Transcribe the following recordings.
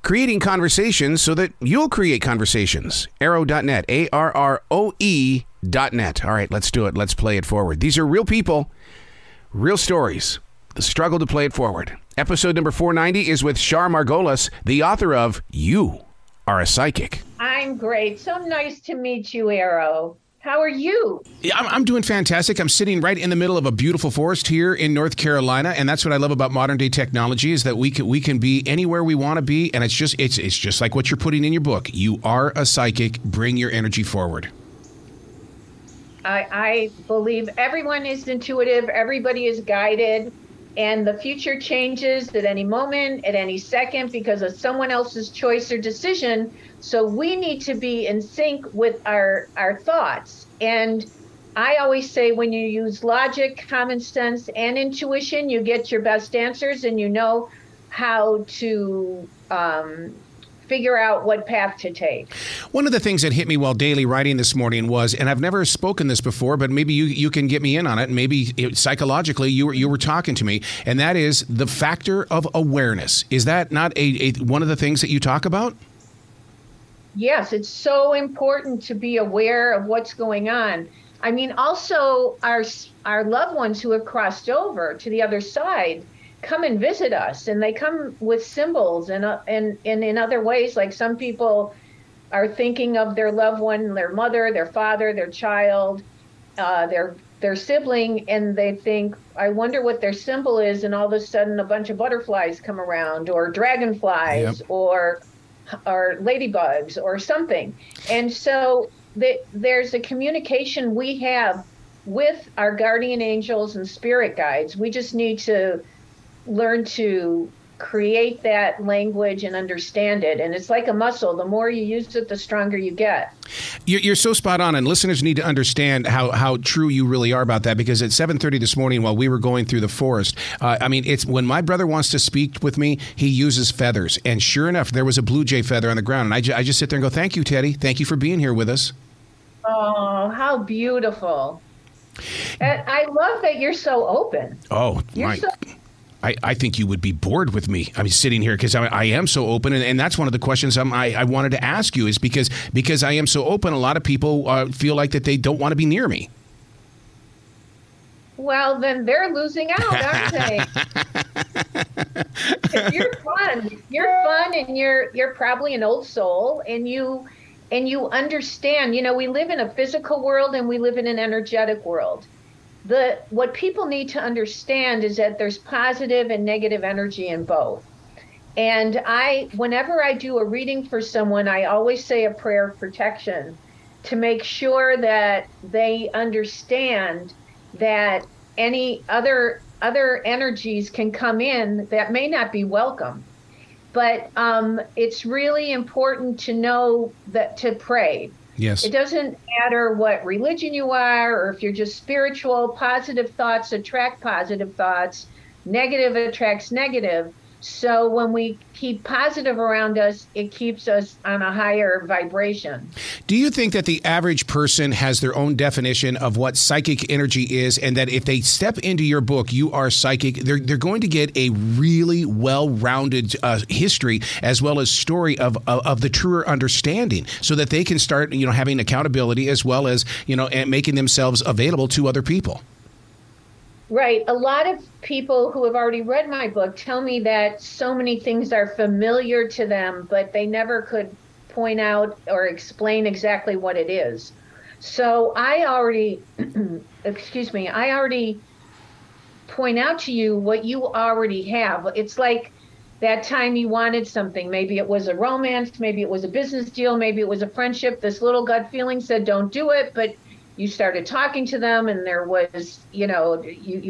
creating conversations so that you'll create conversations. Arrow.net, ARROE.net. All right, let's do it. Let's play it forward. These are real people, real stories, the struggle to play it forward. Episode number 490 is with Char Margolis, the author of You Are a Psychic. I'm great. So nice to meet you, Arrow. How are you? Yeah, I'm doing fantastic. I'm sitting right in the middle of a beautiful forest here in North Carolina, and that's what I love about modern day technology is that we can be anywhere we want to be, and it's just like what you're putting in your book. You are a psychic. Bring your energy forward. I believe everyone is intuitive. Everybody is guided. And the future changes at any moment, at any second, because of someone else's choice or decision. So we need to be in sync with our thoughts. And I always say when you use logic, common sense, and intuition, you get your best answers and you know how to figure out what path to take. One of the things that hit me while daily writing this morning was, and I've never spoken this before, but maybe you can get me in on it, and maybe psychologically you were talking to me, and that is the factor of awareness. Is that not one of the things that you talk about? Yes, it's so important to be aware of what's going on. I mean, also our loved ones who have crossed over to the other side come and visit us, and they come with symbols and in other ways. Like some people are thinking of their loved one, their mother, their father, their child, their sibling, and they think, I wonder what their symbol is, and all of a sudden a bunch of butterflies come around, or dragonflies, yep, or ladybugs or something. And so there's a communication we have with our guardian angels and spirit guides. We just need to learn to create that language and understand it. And it's like a muscle. The more you use it, the stronger you get. You're so spot on, and listeners need to understand how true you really are about that, because at 7:30 this morning while we were going through the forest, it's when my brother wants to speak with me, he uses feathers. And sure enough, there was a blue jay feather on the ground. And I just sit there and go, thank you, Teddy. Thank you for being here with us. Oh, how beautiful. And I love that you're so open. Oh, I think you would be bored with me. I'm sitting here because I am so open, and that's one of the questions I wanted to ask you is because I am so open, a lot of people feel like that they don't want to be near me. Well, then they're losing out, aren't they? You're fun, and you're probably an old soul, and you understand. You know, we live in a physical world and we live in an energetic world. What people need to understand is that there's positive and negative energy in both. And whenever I do a reading for someone, I always say a prayer of protection to make sure that they understand that any other energies can come in that may not be welcome. But it's really important to know that to pray. Yes. It doesn't matter what religion you are, or if you're just spiritual. Positive thoughts attract positive thoughts. Negative attracts negative. So when we keep positive around us, it keeps us on a higher vibration. Do you think that the average person has their own definition of what psychic energy is, and that if they step into your book, You Are Psychic, they're going to get a really well-rounded history as well as story of the truer understanding, so that they can start, having accountability as well as, and making themselves available to other people? Right. A lot of people who have already read my book tell me that so many things are familiar to them, but they never could point out or explain exactly what it is. So I already, I already point out to you what you already have. It's like that time you wanted something. Maybe it was a romance, maybe it was a business deal, maybe it was a friendship. This little gut feeling said, don't do it, but you started talking to them, and there was, you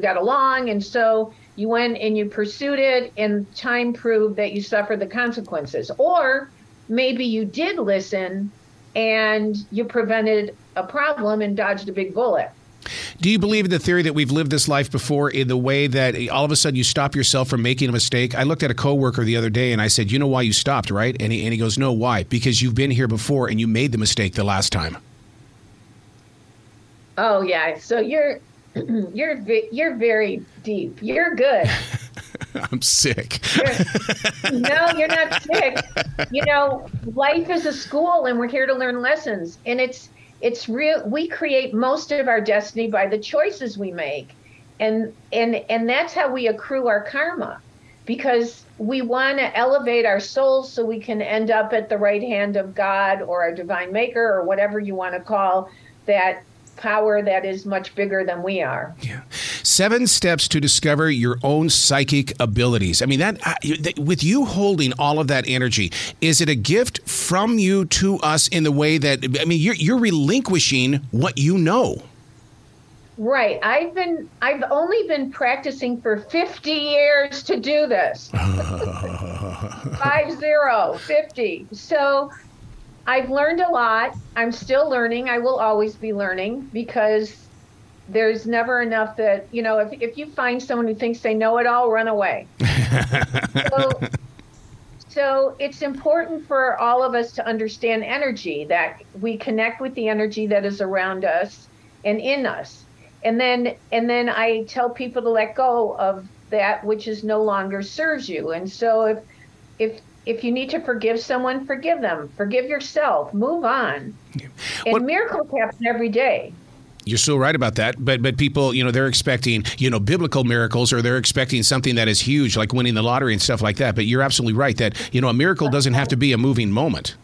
got along, and so you went and you pursued it, and time proved that you suffered the consequences. Or maybe you did listen and you prevented a problem and dodged a big bullet. Do you believe in the theory that we've lived this life before, in the way that all of a sudden you stop yourself from making a mistake? I looked at a coworker the other day and I said, you know why you stopped, right? And he goes, no, why? Because you've been here before and you made the mistake the last time. Oh yeah, so you're very deep. You're good. I'm sick. No, you're not sick. Life is a school, and we're here to learn lessons. And it's real. We create most of our destiny by the choices we make, and that's how we accrue our karma, because we want to elevate our souls so we can end up at the right hand of God or our divine maker or whatever you want to call that power that is much bigger than we are. Yeah. 7 steps to discover your own psychic abilities. I mean, with you holding all of that energy, is it a gift from you to us in the way that, I mean, you're relinquishing what you know? Right. I've only been practicing for 50 years to do this. 50. So I've learned a lot. I'm still learning. I will always be learning, because there's never enough that, if you find someone who thinks they know it all, run away. So it's important for all of us to understand energy, that we connect with the energy that is around us and in us. And then I tell people to let go of that which is no longer serves you. And so if you need to forgive someone, forgive them. Forgive yourself. Move on. And miracles happen every day. You're so right about that. But people, they're expecting, biblical miracles, or they're expecting something that is huge, like winning the lottery and stuff like that. But you're absolutely right that, a miracle doesn't have to be a moving moment.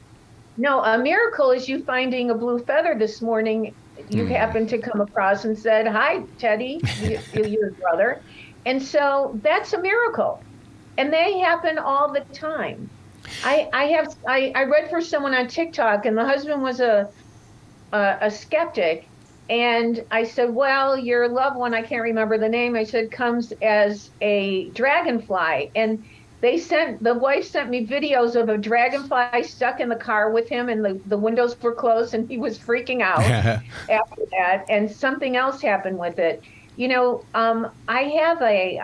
No, a miracle is you finding a blue feather this morning. You happened to come across and said, "Hi, Teddy, your brother." And so that's a miracle. And they happen all the time. I read for someone on TikTok, and the husband was a skeptic. And I said, "Well, your loved one," I can't remember the name, I said, "comes as a dragonfly." And the wife sent me videos of a dragonfly stuck in the car with him, and the windows were closed, and he was freaking out after that. And something else happened with it. I have a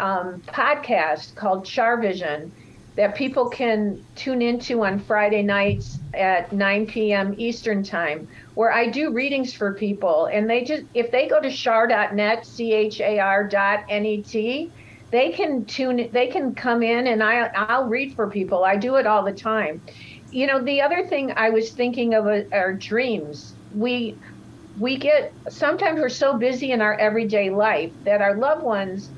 podcast called Char Vision that people can tune into on Friday nights at 9 p.m. Eastern time, where I do readings for people. And if they go to char.net, char.net, they can come in, and I'll read for people. I do it all the time. The other thing I was thinking of are dreams. Sometimes we're so busy in our everyday life that our loved ones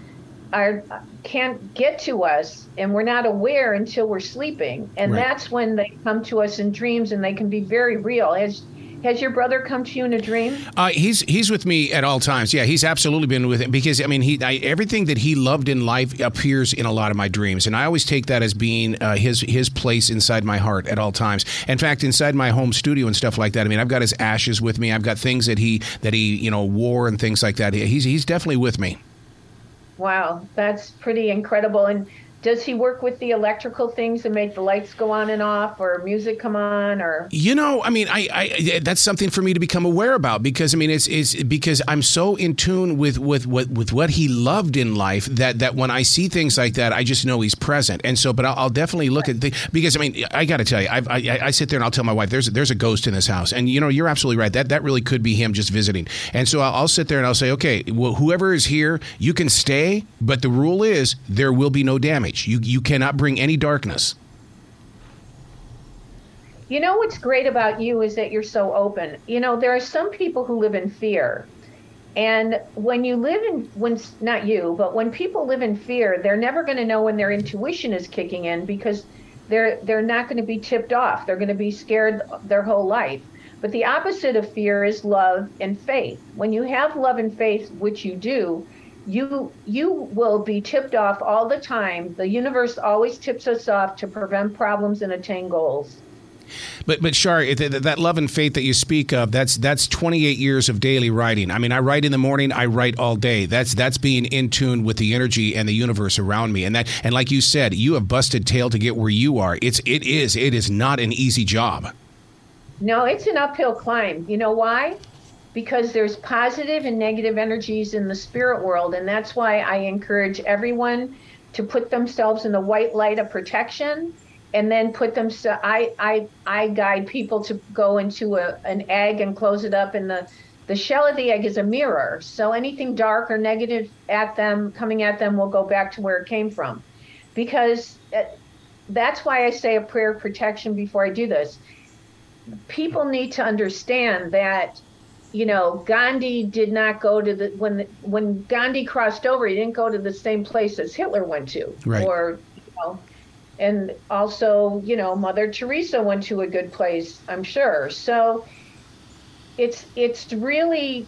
can't get to us, and we're not aware until we're sleeping. And That's when they come to us in dreams, and they can be very real. Has your brother come to you in a dream? He's with me at all times. Yeah, he's absolutely been with him, because everything that he loved in life appears in a lot of my dreams, and I always take that as being his place inside my heart at all times. In fact, inside my home studio and stuff like that, I've got his ashes with me. I've got things that he wore and things like that. He's definitely with me. Wow, that's pretty incredible. And does he work with the electrical things that make the lights go on and off, or music come on, or? I that's something for me to become aware about, because it's because I'm so in tune with what he loved in life that when I see things like that, I just know he's present. And so, but I'll definitely look at because I got to tell you, I sit there and I'll tell my wife, there's a ghost in this house, and you're absolutely right. That really could be him just visiting. And so I'll sit there and I'll say, okay, well, whoever is here, you can stay, but the rule is there will be no damage. You cannot bring any darkness. What's great about you is that you're so open. There are some people who live in fear. And when people live in fear, they're never going to know when their intuition is kicking in, because they're not going to be tipped off. They're going to be scared their whole life. But the opposite of fear is love and faith. When you have love and faith, which you do, you will be tipped off all the time. The universe always tips us off to prevent problems and attain goals. But Char, that love and faith that you speak of, that's 28 years of daily writing. I write in the morning, I write all day. That's being in tune with the energy and the universe around me. And like you said, you have busted tail to get where you are. It is not an easy job. No, it's an uphill climb. You know why? Because there's positive and negative energies in the spirit world. And that's why I encourage everyone to put themselves in the white light of protection, and then I guide people to go into an egg and close it up in the the shell of the egg is a mirror. So anything dark or negative at them, coming at them, will go back to where it came from. Because that's why I say a prayer of protection before I do this. People need to understand that, Gandhi did not go to when Gandhi crossed over, he didn't go to the same place as Hitler went to. Right. Or, and also, Mother Teresa went to a good place, I'm sure. So it's really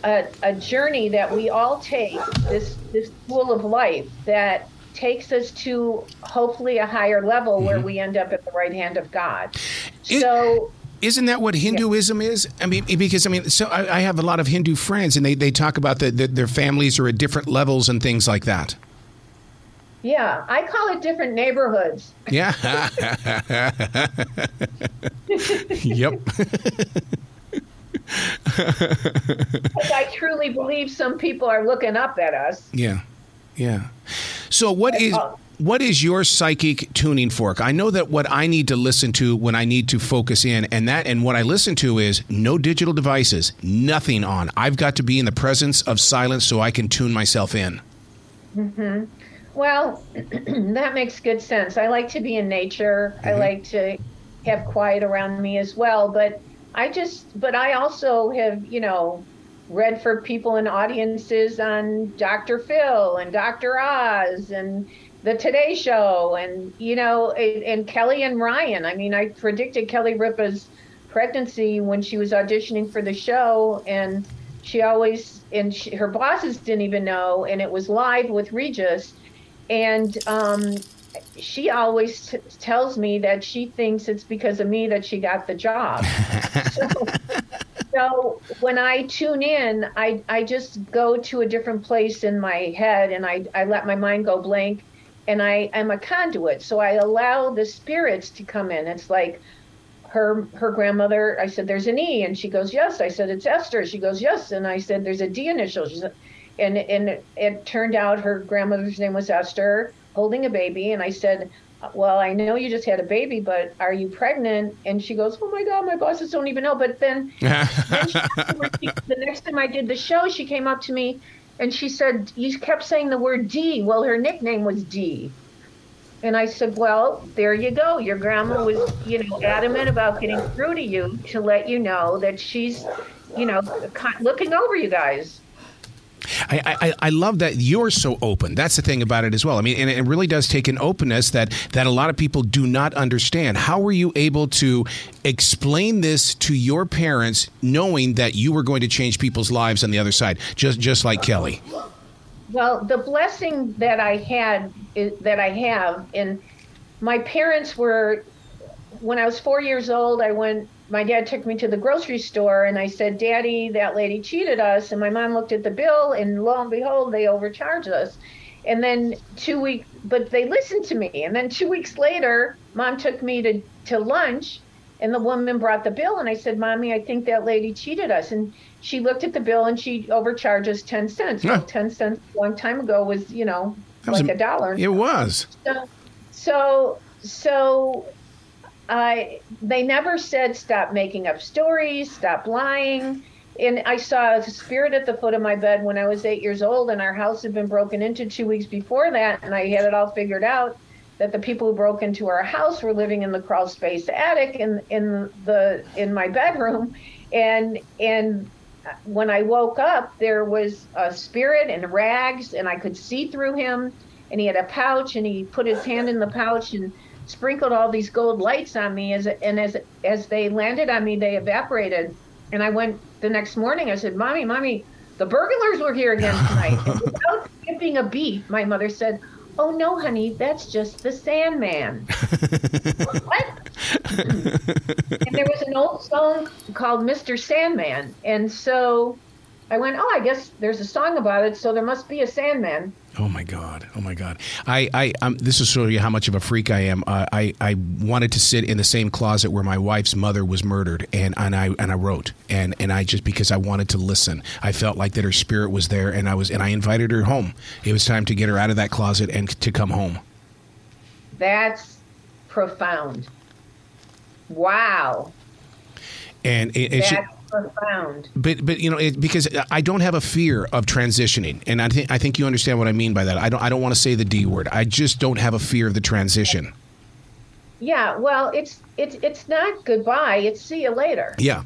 a journey that we all take, this school of life that takes us to hopefully a higher level where we end up at the right hand of God. Isn't that what Hinduism is? I mean, because so I have a lot of Hindu friends, and they talk about their families are at different levels and things like that. Yeah, I call it different neighborhoods. Yeah. Yep. Because I truly believe some people are looking up at us. Yeah. So what is your psychic tuning fork? I know that what I need to listen to when I need to focus in, and what I listen to is no digital devices, nothing on. I've got to be in the presence of silence so I can tune myself in. Mm-hmm. Well, that makes good sense. I like to be in nature. Mm-hmm. I like to have quiet around me as well. But I also have, read for people in audiences on Dr. Phil and Dr. Oz and the Today Show and, and Kelly and Ryan. I mean, I predicted Kelly Ripa's pregnancy when she was auditioning for the show, and her bosses didn't even know, and it was live with Regis. And she always tells me that she thinks it's because of me that she got the job. So when I tune in, I just go to a different place in my head, and I let my mind go blank, and I am a conduit. So I allow the spirits to come in. It's like her grandmother, I said, there's an E, and she goes, yes. I said, it's Esther. She goes, yes. And I said, there's a D initial. She said, and it turned out her grandmother's name was Esther, holding a baby. And I said, well, I know you just had a baby, but are you pregnant? And she goes, oh my God, my bosses don't even know. But then the next time I did the show, she came up to me and she said, you kept saying the word D. Well, her nickname was D. And I said, well, there you go. Your grandma was, adamant about getting through to you to let you know that she's, looking over you guys. I love that you're so open. That's the thing about it as well. I mean, and it really does take an openness that a lot of people do not understand. How were you able to explain this to your parents, knowing that you were going to change people's lives on the other side, just like Kelly? Well, the blessing that I have, and my parents were, when I was 4 years old, my dad took me to the grocery store, and I said, Daddy, that lady cheated us. And my mom looked at the bill, and lo and behold, they overcharged us. And then but they listened to me. And then 2 weeks later, Mom took me to lunch, and the woman brought the bill. And I said, Mommy, I think that lady cheated us. And she looked at the bill, and she overcharged us 10 cents. Well, 10 cents a long time ago was, like $1. It was. So they never said stop making up stories, stop lying. And I saw a spirit at the foot of my bed when I was 8 years old, and our house had been broken into 2 weeks before that. And I had it all figured out that the people who broke into our house were living in the crawl space attic in my bedroom. And when I woke up, there was a spirit in rags, and I could see through him. And he had a pouch, and he put his hand in the pouch and sprinkled all these gold lights on me. As they landed on me, they evaporated. And I went the next morning. I said, Mommy, the burglars were here again tonight. And without skipping a beat, my mother said, oh, no, honey, that's just the Sandman. What? And there was an old song called Mr. Sandman. And so I went, I guess there's a song about it, so there must be a Sandman. Oh my God! This will show you how much of a freak I am. I wanted to sit in the same closet where my wife's mother was murdered, and I wrote, and I just, because I wanted to listen. I felt like that her spirit was there, and I invited her home. It was time to get her out of that closet and to come home. That's profound. Wow. And profound. But because I don't have a fear of transitioning, and I think you understand what I mean by that. I don't want to say the D word. I just don't have a fear of the transition. Yeah, well, it's not goodbye. It's see you later. Yeah,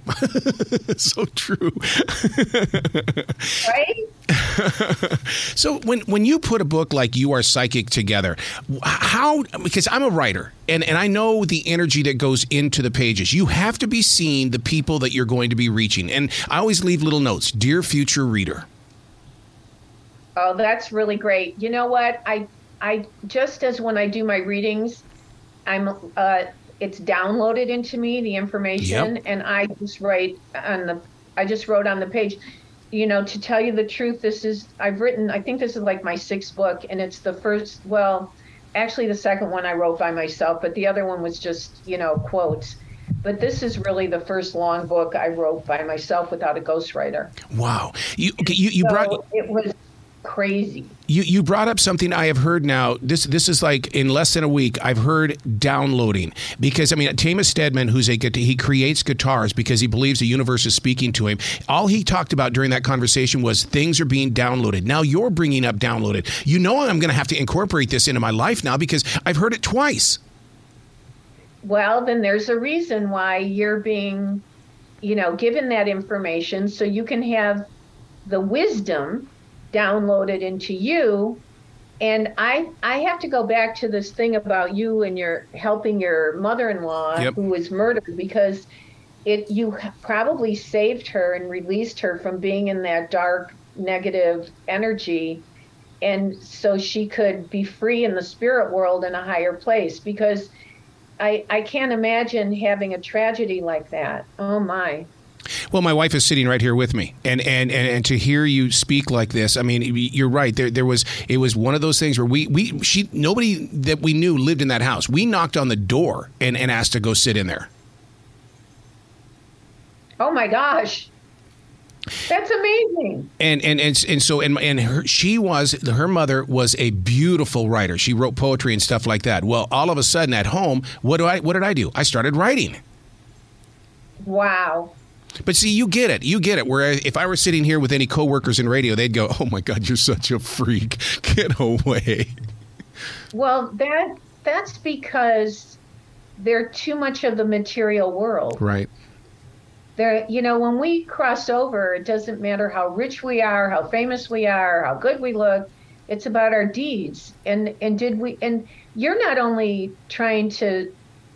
so true. Right? So when you put a book like You Are Psychic together, how, because I'm a writer and I know the energy that goes into the pages, you have to be seeing the people that you're going to be reaching. And I always leave little notes, dear future reader. Oh, that's really great. You know what? I just as when I do my readings, it's downloaded into me, the information, and I just write I just wrote on the page. To tell you the truth, I think this is like my 6th book, and it's the first, well, actually the second one I wrote by myself, but the other one was just, quotes. But this is really the first long book I wrote by myself without a ghostwriter. Wow. It was crazy. You brought up something I have heard now. This is like in less than a week. I've heard downloading, because Tamus Stedman, he creates guitars because he believes the universe is speaking to him. All he talked about during that conversation was things are being downloaded. Now you're bringing up downloaded. I'm going to have to incorporate this into my life now because I've heard it twice. Well, then there's a reason why you're being, given that information so you can have the wisdom downloaded into you. And I have to go back to this thing about you and your helping your mother-in-law who was murdered, because you probably saved her and released her from being in that dark, negative energy, and so she could be free in the spirit world in a higher place, because I can't imagine having a tragedy like that. Oh my. Well, my wife is sitting right here with me, and to hear you speak like this, you're right. It was one of those things where nobody that we knew lived in that house. We knocked on the door and asked to go sit in there. Oh my gosh, that's amazing. Her mother was a beautiful writer. She wrote poetry and stuff like that. Well, all of a sudden at home, what did I do? I started writing. Wow. But see, you get it. Where if I were sitting here with any coworkers in radio, they'd go, "Oh my God, you're such a freak. Get away." Well, that's because they're too much of the material world. Right. When we cross over, it doesn't matter how rich we are, how famous we are, how good we look. It's about our deeds. And you're not only trying to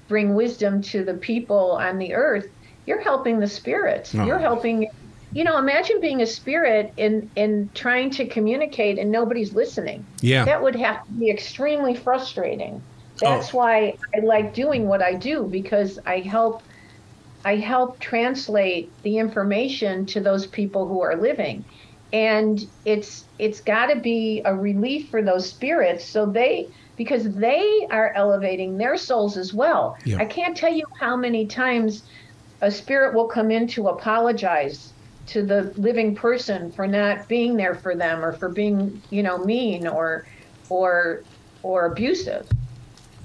bring wisdom to the people on the earth, you're helping the spirits. Oh. You're helping, imagine being a spirit and trying to communicate and nobody's listening. Yeah. That would have to be extremely frustrating. That's why I like doing what I do, because I help translate the information to those people who are living. And it's got to be a relief for those spirits, because they are elevating their souls as well. Yeah. I can't tell you how many times a spirit will come in to apologize to the living person for not being there for them, or for being, mean or abusive.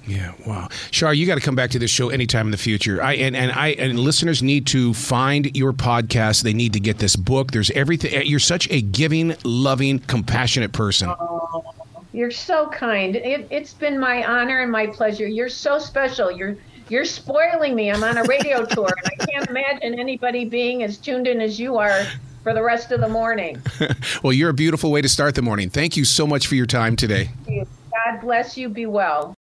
Yeah, wow. Char, you got to come back to this show anytime in the future. And listeners need to find your podcast. They need to get this book. There's everything. You're such a giving, loving, compassionate person. Oh, you're so kind. It's been my honor and my pleasure. You're so special. You're spoiling me. I'm on a radio tour, and I can't imagine anybody being as tuned in as you are for the rest of the morning. Well, you're a beautiful way to start the morning. Thank you so much for your time today. God bless you. Be well.